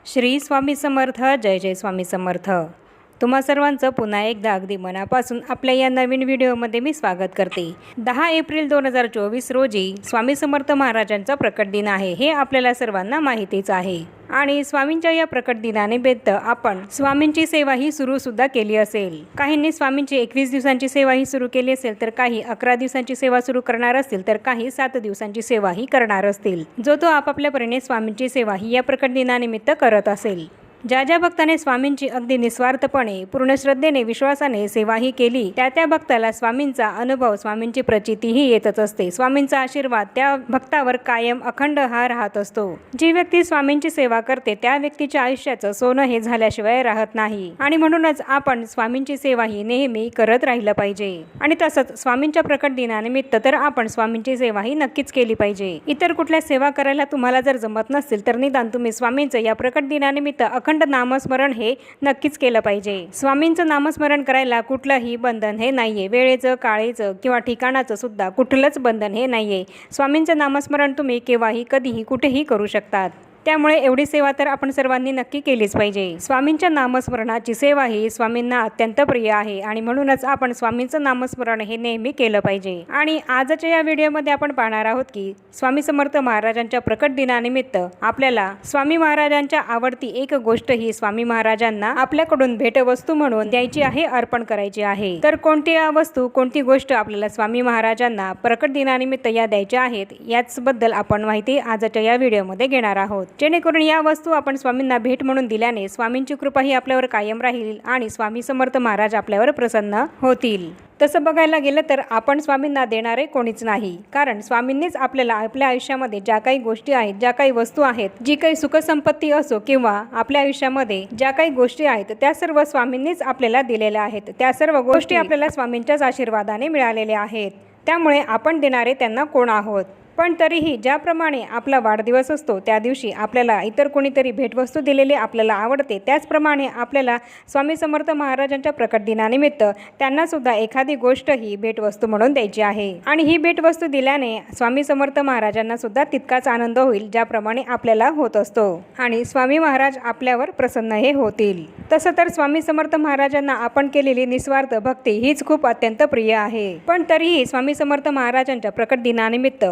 श्री स्वामी समर्थ. जय जय स्वामी समर्थ. तुम्हा सर्वांचं पुन्हा एकदा अगदी मनापासून आपल्या या नवीन व्हिडिओमध्ये मी स्वागत करते. 10 एप्रिल 2024 रोजी स्वामी समर्थ महाराजांचा प्रकट दिन आहे. हे आपल्याला सर्वांना माहितीच आहे. आणि स्वामींच्या या प्रकट दिनानिमित्त आपण स्वामींची सेवा ही सुद्धा केली असेल. काहींनी स्वामींची 21 दिवसांची सेवा ही सुरू केली असेल, तर काही 11 दिवसांची सेवा सुरू करणार असतील, तर काही 7 दिवसांची सेवा ही करणार असतील. जो तो आपापल्या परीने स्वामींची सेवा ही या प्रकट दिनानिमित्त करत असेल. ज्या भक्ताने स्वामींची अगदी निस्वार्थपणे पूर्ण श्रद्धेने विश्वासाने सेवा ही केली, त्या भक्ताला स्वामींचा अनुभव, स्वामींची प्रचितीही येतच असते. स्वामींचा आशीर्वाद त्या भक्तावर कायम अखंड हा राहत असतो. जी व्यक्ती स्वामींची सेवा करते त्या व्यक्तीच्या आयुष्याचं सोनं हे झाल्याशिवाय राहत नाही. आणि म्हणूनच आपण स्वामींची सेवा ही नेहमी करत राहिलं पाहिजे. आणि तसंच स्वामींच्या प्रकट दिनानिमित्त तर आपण स्वामींची सेवा ही नक्कीच केली पाहिजे. इतर कुठल्या सेवा करायला तुम्हाला जर जमत नसतील, तर निदान तुम्ही स्वामींचं या प्रकट दिनानिमित्त अखंड नामस्मरण हे नक्कीच केलं पाहिजे. स्वामींचं नामस्मरण करायला कुठलंही बंधन हे नाहीये. वेळेचं, काळेचं किंवा ठिकाणाचं सुद्धा कुठलंच बंधन हे नाहीये. स्वामींचं नामस्मरण तुम्ही केव्हाही, कधीही, कुठेही करू शकतात. त्यामुळे एवढी सेवा तर आपण सर्वांनी नक्की केलीच पाहिजे. स्वामींच्या नामस्मरणाची सेवा ही स्वामींना अत्यंत प्रिय आहे. आणि म्हणूनच आपण स्वामींचं नामस्मरण हे नेहमी केलं पाहिजे. आणि आजच्या या व्हिडिओमध्ये आपण पाहणार आहोत की स्वामी समर्थ महाराजांच्या प्रकट दिनानिमित्त आपल्याला स्वामी महाराजांच्या आवडती एक गोष्ट ही स्वामी महाराजांना आपल्याकडून भेटवस्तू म्हणून द्यायची आहे, अर्पण करायची आहे. तर कोणती वस्तू, कोणती गोष्ट आपल्याला स्वामी महाराजांना प्रकट दिनानिमित्त या द्यायच्या आहेत, याचबद्दल आपण माहिती आजच्या या व्हिडिओमध्ये घेणार आहोत. जेणेकरून या वस्तू आपण स्वामींना भेट म्हणून दिल्याने स्वामींची कृपा ही आपल्यावर कायम राहील आणि स्वामी समर्थ महाराज आपल्यावर प्रसन्न होतील. तसं बघायला गेलं तर आपण स्वामींना देणारे कोणीच नाही. कारण स्वामींनीच आपल्याला आपल्या आयुष्यामध्ये ज्या काही गोष्टी आहेत, ज्या काही वस्तू आहेत, जी काही सुखसंपत्ती असो किंवा आपल्या आयुष्यामध्ये ज्या काही गोष्टी आहेत, त्या सर्व स्वामींनीच आपल्याला दिलेल्या आहेत. त्या सर्व गोष्टी आपल्याला स्वामींच्याच आशीर्वादाने मिळालेल्या आहेत. त्यामुळे आपण देणारे त्यांना कोण आहोत. पण तरीही ज्याप्रमाणे आपला वाढदिवस असतो त्या दिवशी आपल्याला इतर कोणीतरी भेटवस्तू दिलेली आपल्याला आवडते, त्याचप्रमाणे आपल्याला स्वामी समर्थ महाराजांच्या प्रकट दिनानिमित्त त्यांना सुद्धा एखादी गोष्ट ही भेटवस्तू म्हणून द्यायची आहे. आणि ही भेटवस्तू दिल्याने स्वामी समर्थ महाराजांना सुद्धा तितकाच आनंद होईल ज्याप्रमाणे आपल्याला होत असतो. आणि स्वामी महाराज आपल्यावर प्रसन्न हे होतील. तसं तर स्वामी समर्थ महाराजांना आपण केलेली निस्वार्थ भक्ती हीच खूप अत्यंत प्रिय आहे. पण तरीही स्वामी समर्थ महाराजांच्या प्रकट दिनानिमित्त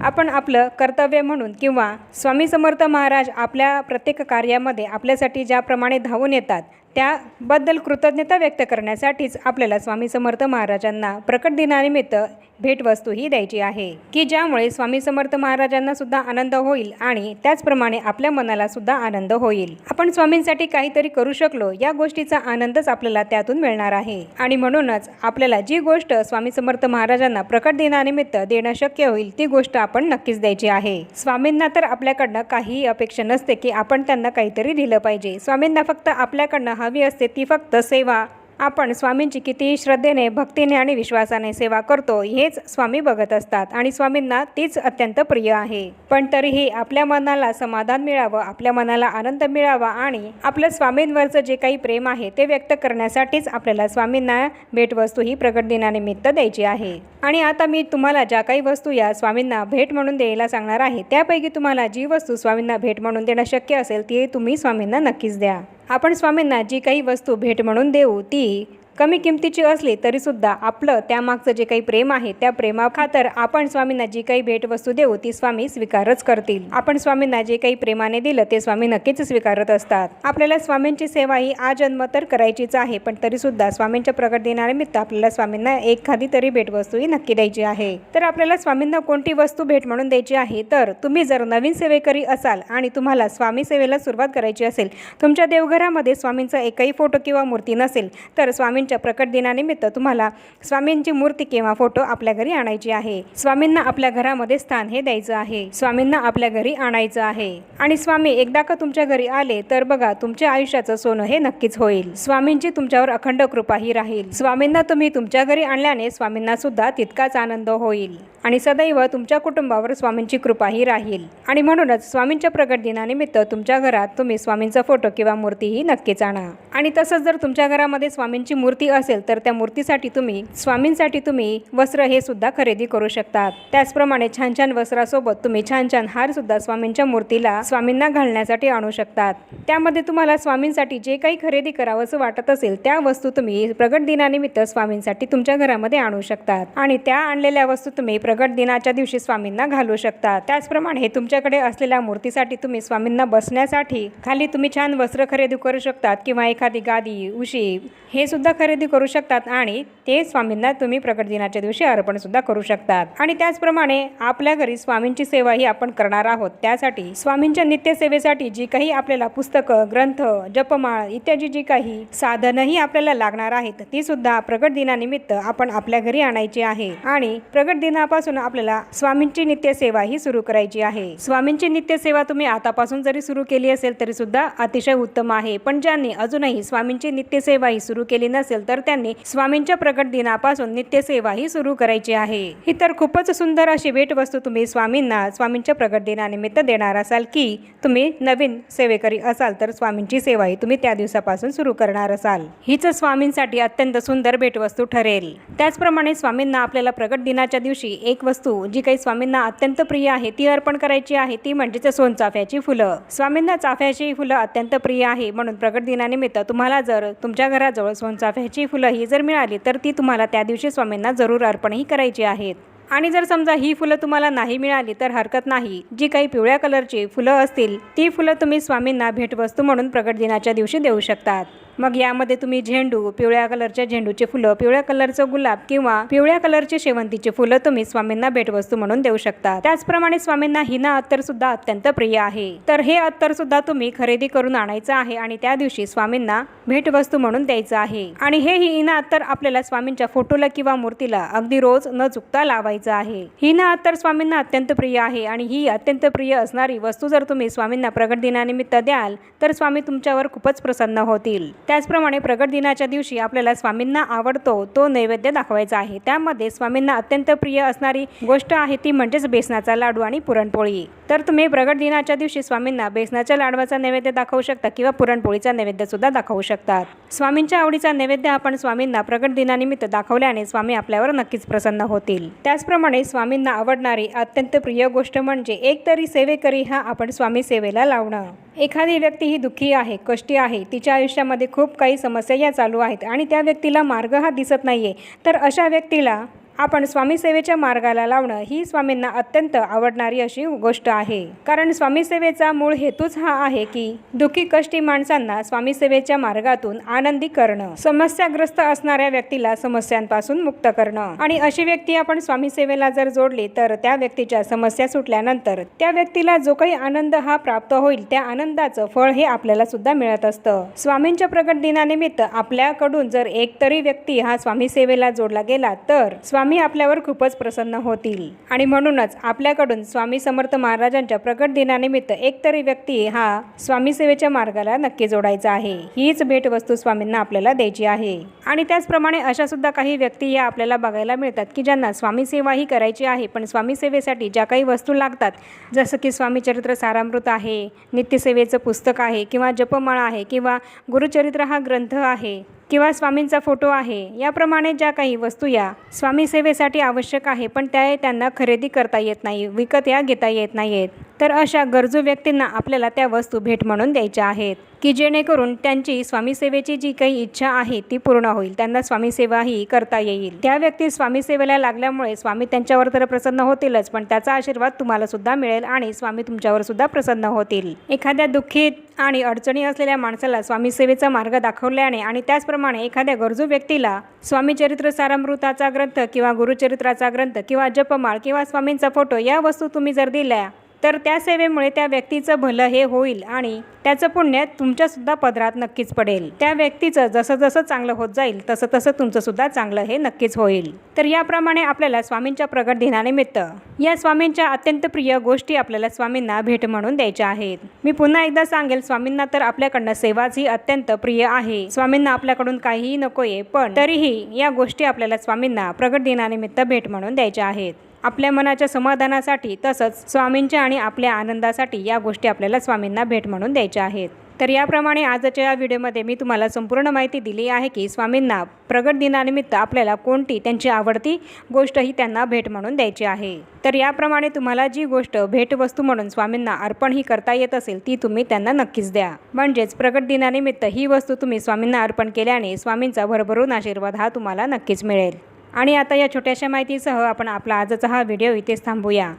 आपण आपलं कर्तव्य म्हणून किंवा स्वामी समर्थ महाराज आपल्या प्रत्येक कार्यामध्ये आपल्यासाठी ज्याप्रमाणे धावून येतात, त्याबद्दल कृतज्ञता व्यक्त करण्यासाठीच आपल्याला स्वामी समर्थ महाराजांना प्रकट दिनानिमित्त भेटवस्तू ही द्यायची आहे, की ज्यामुळे स्वामी समर्थ महाराजांना सुद्धा आनंद होईल आणि त्याचप्रमाणे आपल्या मनाला सुद्धा आनंद होईल. आपण स्वामींसाठी काहीतरी करू शकलो, या गोष्टीचा आनंदच आपल्याला त्यातून मिळणार आहे. आणि म्हणूनच आपल्याला जी गोष्ट स्वामी समर्थ महाराजांना प्रकट दिनानिमित्त देणं शक्य होईल, ती गोष्ट आपण नक्कीच द्यायची आहे. स्वामींना तर आपल्याकडनं काहीही अपेक्षा नसते की आपण त्यांना काहीतरी दिलं पाहिजे. स्वामींना फक्त आपल्याकडनं हवी असते ती फक्त सेवा. आपण स्वामींची कितीही श्रद्धेने, भक्तीने आणि विश्वासाने सेवा करतो हेच स्वामी बघत असतात. आणि स्वामींना तीच अत्यंत प्रिय आहे. पण तरीही आपल्या मनाला समाधान मिळावं, आपल्या मनाला आनंद मिळावा आणि आपलं स्वामींवरचं जे काही प्रेम आहे ते व्यक्त करण्यासाठीच आपल्याला स्वामींना भेटवस्तू ही प्रकट दिनानिमित्त द्यायची आहे. आणि आता मी तुम्हाला ज्या काही वस्तू या स्वामींना भेट म्हणून द्यायला सांगणार आहे, त्यापैकी तुम्हाला जी वस्तू स्वामींना भेट म्हणून देणं शक्य असेल ती तुम्ही स्वामींना नक्कीच द्या. आपण स्वामींना जी काही वस्तू भेट म्हणून देऊ ती कमी किमतीची असली तरीसुद्धा आपलं त्यामागचं जे काही प्रेम आहे, त्या प्रेमाखातर आपण स्वामींना जी काही भेटवस्तू देऊ ती स्वामी स्वीकारच करतील. आपण स्वामींना जे काही प्रेमाने दिलं ते स्वामी नक्कीच स्वीकारत असतात. आपल्याला स्वामींची सेवा ही आजन्म तर करायचीच आहे, पण तरीसुद्धा स्वामींच्या प्रकट दिनानिमित्त आपल्याला स्वामींना एखादी तरी भेटवस्तू ही नक्की द्यायची आहे. तर आपल्याला स्वामींना कोणती वस्तू भेट म्हणून द्यायची आहे, तर तुम्ही जर नवीन सेवेकरी असाल आणि तुम्हाला स्वामी सेवेला सुरुवात करायची असेल, तुमच्या देवघरामध्ये स्वामींचा एकही फोटो किंवा मूर्ती नसेल, तर स्वामींच्या प्रकट दिनानिमित्त तुम्हाला स्वामींची मूर्ती किंवा फोटो आपल्या घरी आणायची आहे. स्वामींना आपल्या घरामध्ये स्थान हे द्यायचं आहे. स्वामींना आपल्या घरी आणायचं आहे. आणि स्वामी एकदा का तुमच्या घरी आले तर बघा, तुमच्या आयुष्याचं सोनं हे नक्कीच होईल. स्वामींची तुमच्यावर अखंड कृपा ही राहील. स्वामींना तुम्ही तुमच्या घरी आणल्याने स्वामींना सुद्धा तितकाच आनंद होईल आणि सदैव तुमच्या कुटुंबावर स्वामींची कृपा ही राहील. आणि म्हणूनच स्वामींच्या प्रकट दिनानिमित्त तुमच्या घरात तुम्ही स्वामींचा फोटो किंवा मूर्ती ही नक्कीच आणा. आणि तसंच जर तुमच्या घरामध्ये स्वामींची मूर्ती मूर्ती असेल तर त्या मूर्तीसाठी तुम्ही स्वामींसाठी तुम्ही वस्त्र हे सुद्धा खरेदी करू शकतात। त्याचप्रमाणे छान छान वस्त्रासोबत तुम्ही छान छान हार सुद्धा स्वामींच्या मूर्तीला स्वामींना घालण्यासाठी आणू शकतात। त्यामध्ये तुम्हाला स्वामींसाठी जे काही खरेदी करावंसं वाटत असेल त्या वस्तू तुम्ही प्रगट दिनानिमित्त स्वामींसाठी तुमच्या घरामध्ये आणू शकतात आणि त्या आणलेल्या वस्तू तुम्ही प्रगट दिनाच्या दिवशी स्वामींना घालू शकता। त्याचप्रमाणे तुमच्याकडे असलेल्या मूर्तीसाठी तुम्ही स्वामींना बसण्यासाठी खाली तुम्ही छान वस्त्र खरेदी करू शकतात किंवा एखादी गादी उशी हे सुद्धा खरेदी करू शकतात आणि ते स्वामींना तुम्ही प्रगट दिनाच्या दिवशी अर्पण सुद्धा करू शकतात। आणि त्याचप्रमाणे आपल्या घरी स्वामींची सेवा ही आपण करणार आहोत, त्यासाठी स्वामींच्या नित्यसेवेसाठी जी काही आपल्याला पुस्तकं ग्रंथ जपमाळ इत्यादी जी काही साधनही आपल्याला लागणार आहेत ती सुद्धा प्रगट दिनानिमित्त आपण आपल्या घरी आणायची आहे आणि प्रगट दिनापासून आपल्याला स्वामींची नित्यसेवा ही सुरू करायची आहे। स्वामींची नित्यसेवा तुम्ही आतापासून जरी सुरू केली असेल तरी सुद्धा अतिशय उत्तम आहे, पण ज्यांनी अजूनही स्वामींची नित्यसेवा ही सुरू केली नसेल तर त्यांनी स्वामींच्या प्रगट दिनापासून नित्यसेवा ही सुरू करायची आहे। ही तर खूपच सुंदर अशी भेटवस्तू तुम्ही स्वामींना स्वामींच्या प्रगट दिनानिमित्त देणार असाल की तुम्ही नवीन सेवेकरी असाल तर स्वामींची सेवा ही तुम्ही त्या दिवसापासून सुरू करणार असाल, हीच स्वामींसाठी अत्यंत सुंदर भेटवस्तू ठरेल। त्याचप्रमाणे स्वामींना आपल्याला प्रगट दिनाच्या दिवशी एक वस्तू जी काही स्वामींना अत्यंत प्रिय आहे ती अर्पण करायची आहे, ती म्हणजेच सोनचाफ्याची फुलं। स्वामींना चाफ्याची फुलं अत्यंत प्रिय आहे, म्हणून प्रगट दिनानिमित्त तुम्हाला जर तुमच्या घराजवळ सोनचाफ्याची फुलं ही जर मिळाली तर ती तुम्हाला त्या दिवशी स्वामींना जरूर अर्पणही करायची आहेत। आणि जर समजा ही फुलं तुम्हाला नाही मिळाली तर हरकत नाही, जी काही पिवळ्या कलरची फुलं असतील ती फुलं तुम्ही स्वामींना भेटवस्तू म्हणून प्रगट दिनाच्या दिवशी देऊ शकतात। मग यामध्ये तुम्ही झेंडू, पिवळ्या कलरच्या झेंडूचे फुलं, पिवळ्या कलरचं गुलाब किंवा पिवळ्या कलरचे शेवंतीचे फुलं तुम्ही स्वामींना भेटवस्तू म्हणून देऊ शकता। त्याचप्रमाणे स्वामींना हिना अत्तर सुद्धा अत्यंत प्रिय आहे, तर हे अत्तर सुद्धा तुम्ही खरेदी करून आणायचं आहे आणि त्या दिवशी स्वामींना भेटवस्तू म्हणून द्यायचं आहे। आणि हे हिना अत्तर आपल्याला स्वामींच्या फोटोला किंवा मूर्तीला अगदी रोज न चुकता लावायचं आहे। हिना अत्तर स्वामींना अत्यंत प्रिय आहे आणि ही अत्यंत प्रिय असणारी वस्तू जर तुम्ही स्वामींना प्रगट दिनानिमित्त द्याल तर स्वामी तुमच्यावर खूपच प्रसन्न होतील। त्याचप्रमाणे प्रगट दिनाच्या दिवशी आपल्याला स्वामींना आवडतो तो नैवेद्य दाखवायचा आहे। त्यामध्ये स्वामींना अत्यंत प्रिय असणारी गोष्ट आहे ती म्हणजेच बेसनाचा लाडू आणि पुरणपोळी। तर तुम्ही प्रगट दिनाच्या दिवशी स्वामींना बेसनाच्या लाडवाचा नैवेद्य दाखवू शकता किंवा पुरणपोळीचा नैवेद्य सुद्धा दाखवू शकतात। स्वामींच्या आवडीचा नैवेद्य आपण स्वामींना प्रगट दिनानिमित्त दाखवल्याने स्वामी आपल्यावर नक्कीच प्रसन्न होतील। त्याचप्रमाणे स्वामींना आवडणारी अत्यंत प्रिय गोष्ट म्हणजे एकतरी सेवेकरी हा आपण स्वामी सेवेला लावणं। एखादी व्यक्ती ही दुःखी आहे, कष्टी आहे, तिच्या आयुष्यामध्ये खूप काही समस्या या चालू आहेत आणि त्या व्यक्तीला मार्ग हा दिसत नाहीये, तर अशा व्यक्तीला आपण स्वामी सेवेच्या मार्गाला लावणं ही स्वामींना अत्यंत आवडणारी अशी गोष्ट आहे। कारण स्वामी सेवेचा मूळ हेतूच हा आहे की दुःखी कष्टी माणसांना स्वामी सेवेच्या मार्गातून आनंदी करणं, समस्याग्रस्त असणाऱ्या व्यक्तीला समस्यांपासून मुक्त करणं आणि अशी व्यक्ती आपण स्वामी सेवेला जर जोडली तर त्या व्यक्तीच्या समस्या सुटल्यानंतर त्या व्यक्तीला जो काही आनंद हा प्राप्त होईल त्या आनंदाचं फळ हे आपल्याला सुद्धा मिळत असतं। स्वामींच्या प्रगट दिनानिमित्त आपल्याकडून जर एक तरी व्यक्ती हा स्वामी सेवेला जोडला गेला तर स्वामी आपल्यावर खूपच प्रसन्न होतील आणि म्हणूनच आपल्याकडून स्वामी समर्थ महाराजांच्या प्रगट दिनानिमित्त एक तरी व्यक्ती हा स्वामी सेवेच्या मार्गाला नक्की जोडायचा आहे। हीच भेटवस्तू स्वामींना आपल्याला द्यायची आहे। आणि त्याचप्रमाणे अशा सुद्धा काही व्यक्ती या आपल्याला बघायला मिळतात की ज्यांना स्वामी सेवा ही करायची आहे, पण स्वामी सेवेसाठी ज्या काही वस्तू लागतात जसं की स्वामी चरित्र सारामृत आहे, नित्यसेवेचं पुस्तक आहे किंवा जपमाळा आहे किंवा गुरुचरित्र हा ग्रंथ आहे किंवा स्वामींचा फोटो आहे, याप्रमाणे ज्या काही वस्तू या स्वामी सेवेसाठी आवश्यक आहे पण त्या त्यांना खरेदी करता येत नाही, विकत या घेता येत नाहीत, तर अशा गरजू व्यक्तींना आपल्याला त्या वस्तू भेट म्हणून द्यायच्या आहेत की जेणेकरून त्यांची स्वामी सेवेची जी काही इच्छा आहे ती पूर्ण होईल, त्यांना स्वामी सेवा ही करता येईल। त्या व्यक्ती स्वामी सेवेला लागल्यामुळे स्वामी त्यांच्यावर तर प्रसन्न होतीलच, पण त्याचा आशीर्वाद तुम्हाला सुद्धा मिळेल आणि स्वामी तुमच्यावर सुद्धा प्रसन्न होतील। एखाद्या दुःखीत आणि अडचणी असलेल्या माणसाला स्वामी सेवेचा मार्ग दाखवल्याने आणि त्याचप्रमाणे एखाद्या गरजू व्यक्तीला स्वामी चरित्र सारामृताचा ग्रंथ किंवा गुरुचरित्राचा ग्रंथ किंवा जपमाळ किंवा स्वामींचा फोटो या वस्तू तुम्ही जर दिल्या तर त्या सेवेमुळे त्या व्यक्तीचं भलं हे होईल आणि त्याचं पुण्य तुमच्यासुद्धा पदरात नक्कीच पडेल। त्या व्यक्तीचं जसं जसं चांगलं होत जाईल तसं तसं तुमचं सुद्धा चांगलं हे नक्कीच होईल। तर याप्रमाणे आपल्याला स्वामींच्या प्रगट दिनानिमित्त या स्वामींच्या अत्यंत प्रिय गोष्टी आपल्याला स्वामींना भेट म्हणून द्यायच्या आहेत। मी पुन्हा एकदा सांगेल, स्वामींना तर आपल्याकडनं सेवाच ही अत्यंत प्रिय आहे, स्वामींना आपल्याकडून काहीही नकोय, पण तरीही या गोष्टी आपल्याला स्वामींना प्रगट दिनानिमित्त भेट म्हणून द्यायच्या आहेत। आपल्या मनाच्या समाधानासाठी तसंच स्वामींच्या आणि आपल्या आनंदासाठी या गोष्टी आपल्याला स्वामींना भेट म्हणून द्यायच्या आहेत। तर याप्रमाणे आजच्या या व्हिडिओमध्ये मी तुम्हाला संपूर्ण माहिती दिली आहे की स्वामींना प्रगट दिनानिमित्त आपल्याला कोणती त्यांची आवडती गोष्ट ही त्यांना भेट म्हणून द्यायची आहे। तर याप्रमाणे तुम्हाला जी गोष्ट भेटवस्तू म्हणून स्वामींना अर्पण ही करता येत असेल ती तुम्ही त्यांना नक्कीच द्या। म्हणजेच प्रगट दिनानिमित्त ही वस्तू तुम्ही स्वामींना अर्पण केल्याने स्वामींचा भरभरून आशीर्वाद हा तुम्हाला नक्कीच मिळेल। आणि आता या छोट्याशा माहितीसह आपण आपला आजचा हा व्हिडिओ इथेच थांबूया।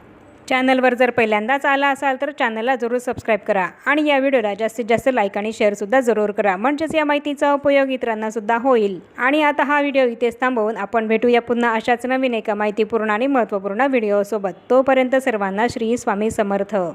चॅनलवर जर पहिल्यांदाच आला असाल तर चॅनलला जरूर सबस्क्राईब करा आणि या व्हिडिओला जास्तीत जास्त लाईक आणि शेअरसुद्धा जरूर करा, म्हणजेच या माहितीचा उपयोग इतरांनासुद्धा होईल। आणि आता हा व्हिडिओ इथेच थांबवून आपण भेटूया पुन्हा अशाच नवीन एका माहितीपूर्ण आणि महत्त्वपूर्ण व्हिडिओसोबत। तोपर्यंत सर्वांना श्री स्वामी समर्थ।